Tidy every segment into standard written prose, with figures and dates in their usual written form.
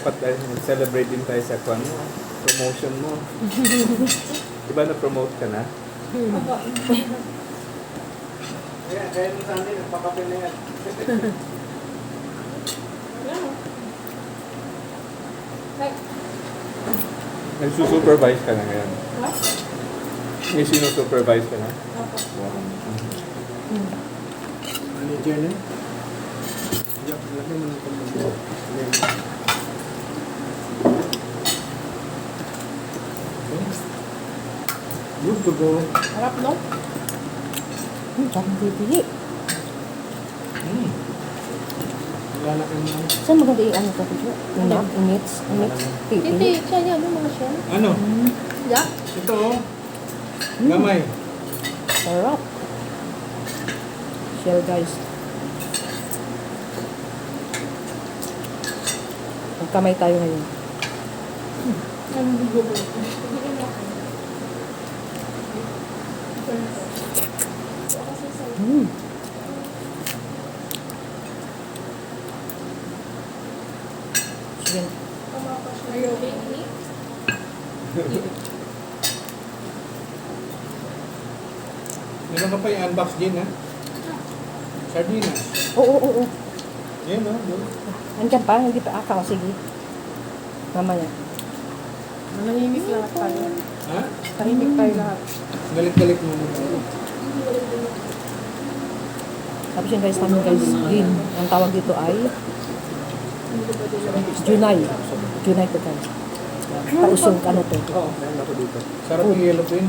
dapat celebrate din tayo sa kwan mo. Promotion mo. Diba na-promote ka na? Kaya nung Sunday, nagpakape na yan. Nagsusupervise ka na ngayon. May sinusupervise ka na? Wow. Manager na? Laki mo ng pamilya. Good to go. Harap, no? Parang bibili. Lalaki mo na. Saan maganda i-ano ka dito? Inits? Titi, Pipi? siya niya, ano mga siya? Ano? Yeah? Ito oh. Gamay. Sarap. Shell guys. Magkamay tayo ngayon. Ang bigo ba? Mm. Sige. Meron ka pa yung unbox din ha? Sardinas. Oo. Yan oh. Doon. Andiyan pa? Hindi pa akaw. Sige. Mamaya. Manahimik lahat tayo. Ha? Tahimik tayo lahat. Galit-galit mo muna. Tapos yung guys namin guys, green. Ang tawag dito ay Junay. Junay to guys. Pausong ano to. Oo, meron ako dito. Sarap yung yellow pin.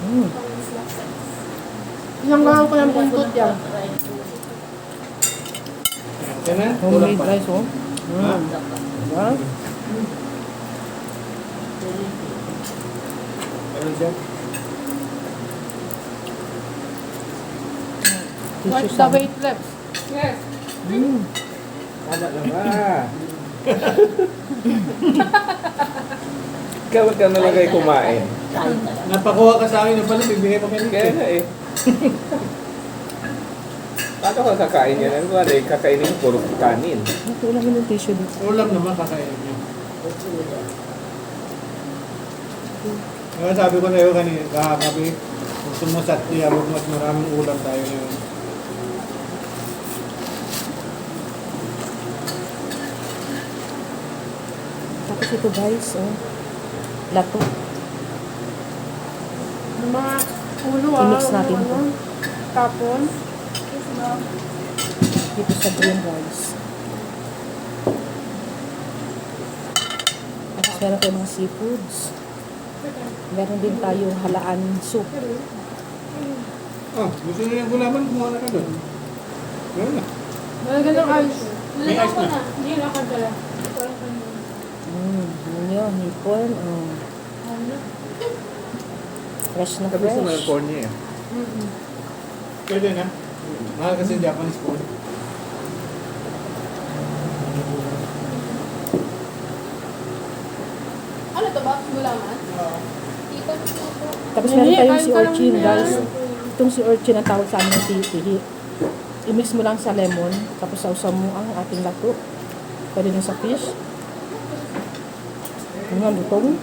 Mm. Isang gawin ko ng buntot yan. Yan na. Homemade guys oh. Ha? Diba? Meron siya. Tissue What's the sa... weight left? Yes. Mm. Tama lang ah. Ikaw ka na lang kayo kumain. Napakuha ka sa akin na pala, bibigay pa kayo. Kaya na eh. Paano ka kakain yan? Ano ba? Kakainin mo puro kanin. Ito lang yung tissue dito. Ulam naman kakainin niyo. Kaya sabi ko sa'yo kanina, kahagabi, gusto mo sa tiyabog mas maraming ulam tayo ngayon. Tapos ito guys, oh. Lato. Yung mga ulo I-mix natin ano, to. Tapon. Dito sa green rice. Tapos meron tayong mga seafoods. Meron din tayo halaan soup. Oh, gusto nyo yung gulaman, kumuha na ka doon. Meron na. Malagyan ng ice. May ice na. Hindi na kadala. Yun yun, hipon. Oh. Fresh na Tapos naman ang fresh. corn niya eh. Pwede na. Mahal kasi Japanese food. Ano to ba? Gulaman? Ito. Tapos meron tayong si Orchin guys. Itong si Orchin ang tawag sa amin ng tihi. I-mix mo lang sa lemon. Tapos sausaw mo ang ating lato. Pwede din sa fish. Ano nga, lutong.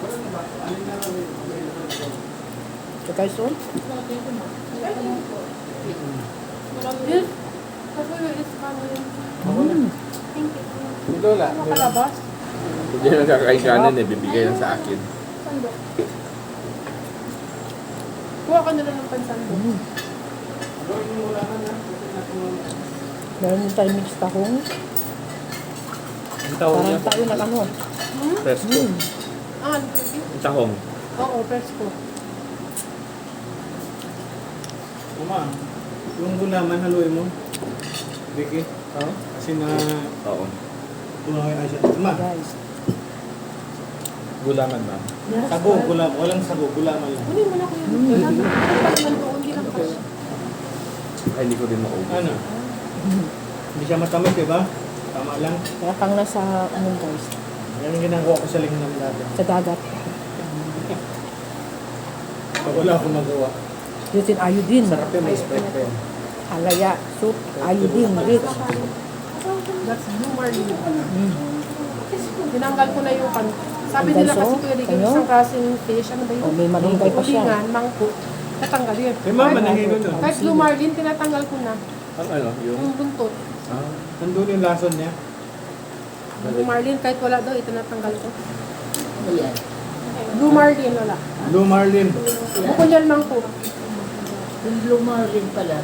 So guys, oh. Yes. Kasi is coming. Thank you. Si Lola. Makalabas. Hindi na kakain kanin eh. Bibigay lang sa akin. Sandok. Kuha ka nila ng pansandok. Meron din tayong mixed tahong. Ang tahong niya. Parang tayo na ano. Presko. Ah, Ang tahong. oo, presko. Uma, yung gulaman haluin mo. Vicky. Oo? Kasi na Oo. tumahay ay siya. Uma, Guys. Gulaman ma'am. sago, gulaman. Walang sago, gulaman lang. Kunin mo na ko yun. Wala na. Wala naman doon. Hindi lang kasi. Ay, hindi ko din maubos. Ano? Hindi siya matamis, diba? Tama lang. Kaya kang nasa, ano guys, Yan yung ginagawa ko sa lingnam dati. sa dagat. Pag wala akong magawa. Dito yung iodine. Sarap yun, may spread pa yun. Alaya, soup, iodine, rich. That's blue marlin. Tinanggal ko na yung kan. Sabi Ang nila kalso? kasi Kuya Ricky, Ano? isang klaseng fish, ano ba yun? O, may malunggay pa siya. Ulingan, mangko, tatanggal yun. Kay mama, nahilo nun. Kahit Blue Marlin, tinatanggal ko na. Ang ano, yung... Yung buntot. Ah, Nandun yung lason niya. Blue Marlin, kahit wala daw, itinatanggal ko. Blue Marlin, wala. Blue Marlin. Buko niyan mangko. Yung Blue Marlin pala,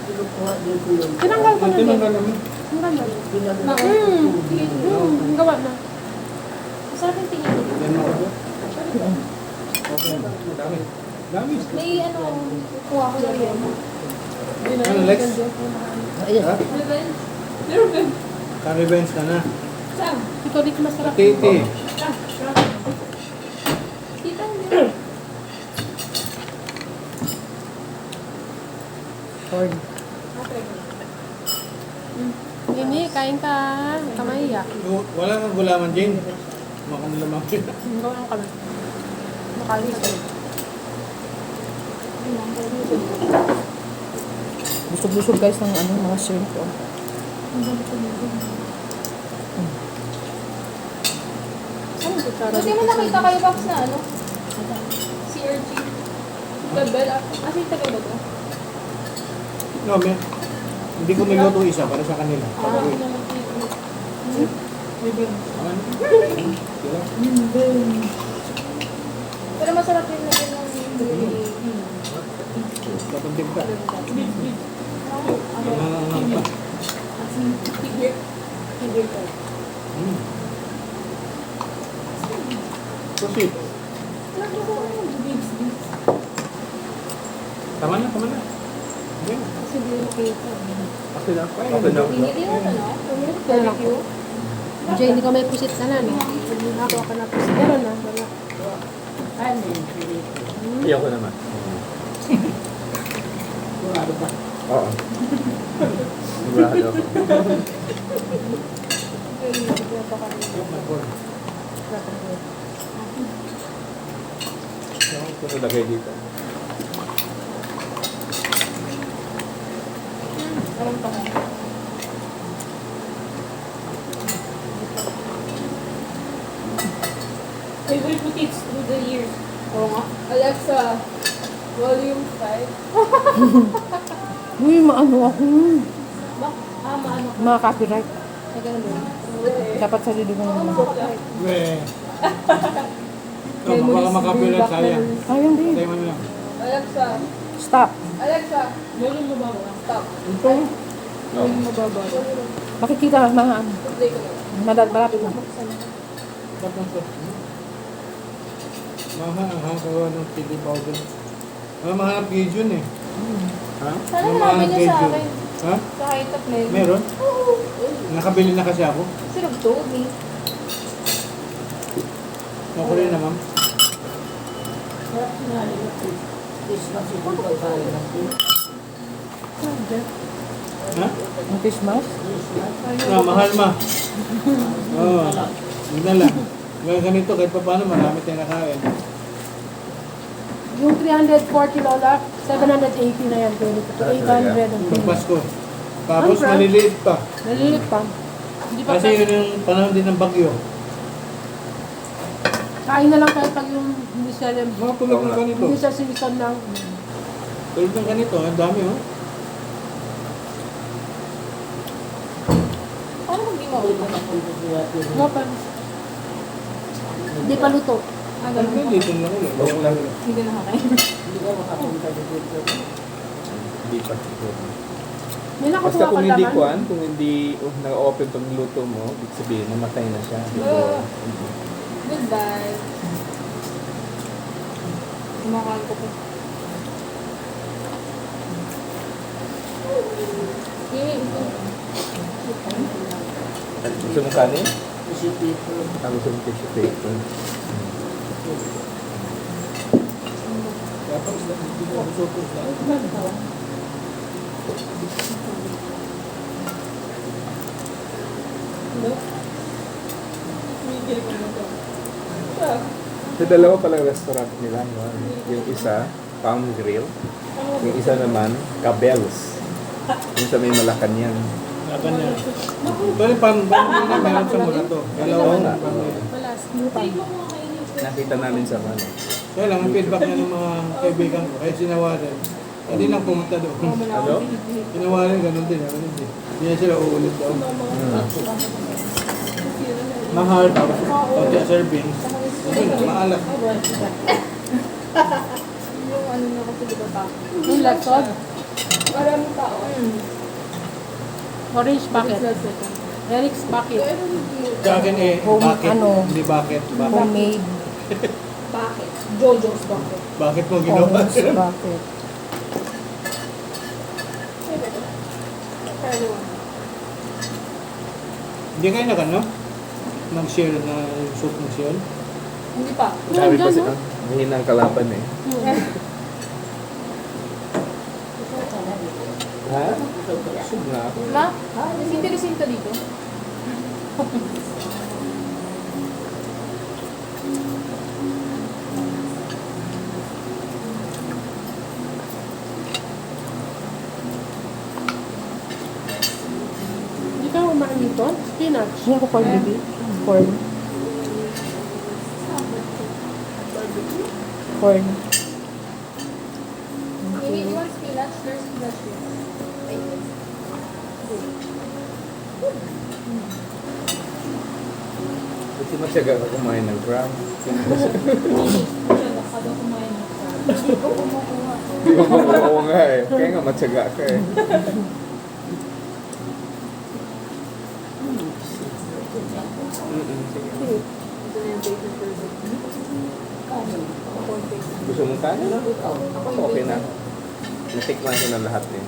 kinukuha din ko yun. Tinanggal ko na din. Tinanggal naman. Ang ganda. Ginagawa Ang gawa na. Masarap yung tingin nito. Yan mo ako. Okay. Dami. Dami. May ano, kuha ko na rin. Ano, Lex? Ayun. Ha? Ka-revenge ka na. Saan? Ito dito masarap. Titi. Kita niyo. Corn. Ini, kain ka. Kamaya. Wala kang gulaman, Jane. Makang lamang. Ang gawa ka na. Makalis. Busog-busog guys ng ano, mga shrimp ko. Saan yung kutsara Buti mo dito? nakita kayo box na ano? Si RG. Gabel. Asa yung tagal ba ito? No, may, hindi ko niluto isa para sa kanila. Para ko. Pero masarap yung lagyan ng Kapuntig ka. Ang pa. Proceed. Tama na, tama na. Yan. Kasi di nakita. okay na. Okay na. Hindi yun, ano? Kaya lang po. Jay, hindi ka may pusit na na, no? Ako ka na pusit. Meron na. Wala. Ano yun? Ayaw ko naman. Sigurado ba? Oo. Sigurado ako. Ito nalagay dito. Favorite boutiques through the years. Oo nga. Alexa, volume 5. Uy, maano ako. Maano ka? Mga copyright. Ay, ganun ba yun? Dapat sa dito ng mga. Weh. Ito, baka makapilat sayang. Ayun din. Tayo mo na lang. Alexa, Stop. Alexa, volume mo ba? Stop. Ito. Volume mo ba? Makikita mga ano. Play ko na. Malapit na. Tapos ito. Mahal ko ng chili powder. Mahanap Gideon eh. Ha? Sana Yung namin mahanap niya sa Gideon. akin. Ha? Sa kahit na play. Meron? Oo. Nakabili na kasi ako. Sino told me? Ako rin na, ma'am. Sarap nga nila. Christmas yung pagkain natin. Ha? Ang Christmas. Mahal ma. Oo. Yun na lang. Ngayon ganito, kahit pa paano, marami tayong nakain. Yung 340 lola, 780 na yan. 800 ang Pag Pasko. Tapos Ang brand? maliliit pa. Nalilit pa. Hindi pa Kasi yun yung panahon din ng bagyo. Kain na lang kayo pag yung hindi siya, Mga tulad ng ganito. hindi siya season ng Tulad ng ganito, ang dami oh. Paano kung di maulit? Mopan. Hindi pa luto. Ah, Ano ganun. ba dito lang ulit? Bawang lang. Hindi na nakakain. Hindi ka makapunta dito. Hindi pa siguro. May Basta nakukuha kung ka hindi laman. kuhan, kung hindi naka-open tong luto mo, ibig sabihin, namatay na siya. Oo. Goodbye. Kumakain ko po. Ito. Gusto mo kanin? Kasi dito. Gusto mo tissue paper? Tapos, hindi ko ako super sa. Sa dalawa palang restaurant nila, no? Yung isa, Palm Grill. Yung isa naman, Cabel's. Yung sa may Malacanang. Laban niya. Pero pamilya meron sa mula to. Dalawang Oo nga. pamilya. Nakita namin sa ano. Kaya lang, ang feedback niya ng mga kaibigan ko, kaya sinawaran. Hindi lang pumunta doon. Ano? Sinawaran, ganun din. Hindi na sila uulit daw. Mahal, tapos konti serving. Ayun, maalat. Yung ano na kasi diba pa? Yung latsod. Maraming tao. Orange bucket. Eric's bucket. Sa akin eh, Home, bakit? ano? Hindi bakit. Bakit? Homemade Bakit? Jojo's bakit? Bakit mo ginawa? orange bucket. Ano? Hindi kayo nag-ano? Nag-share na yung soup ng siyon? Hindi pa. Sabi pa Nandyan, siya, mahinang kalaban eh. Ha? Sub na ako. Ma? Mas interesting ka dito? Hindi ka kumain dito? Spinach. Hindi ko corn bibi. Corn. Corn. You want spinach? There's spinach here. Kasi matyaga ka kumain ng crab. Di ba makuha nga eh. Kaya nga matyaga ka eh. Sige. Gusto mong kanin? Okay na. Natikman ko na lahat eh.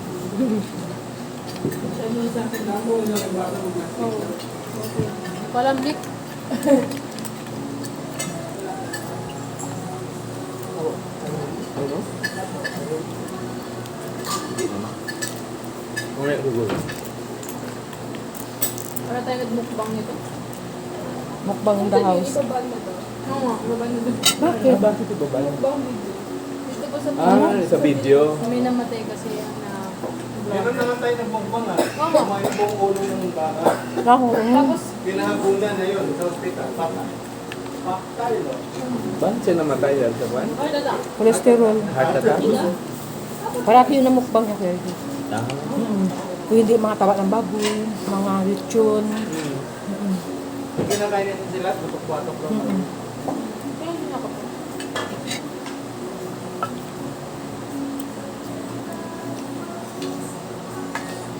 Palambik. Ano? Okay, huwag. Para tayo nagmukbang nito. Mukbang in the house. Ibabal na to. Oo nga, ibabal na to. Bakit? Bakit ito ba? Mukbang video. Dito ko sa Sa video. May namatay kasi yan na Meron naman tayo ng bongbong ah. Oo. Kumain buong ulo ng baka. Ako, Tapos, Pinahagulan na yun sa hospital. Pata. Patay lo. Bakit siya namatay yan sa ban? ay lala. cholesterol. Heart attack? Parati yun ang mukbang niya, Kuya Erwin. Ah. Kung hindi mga taba ng baboy, mga lechon. Kinakain natin sila, butok-batok lang.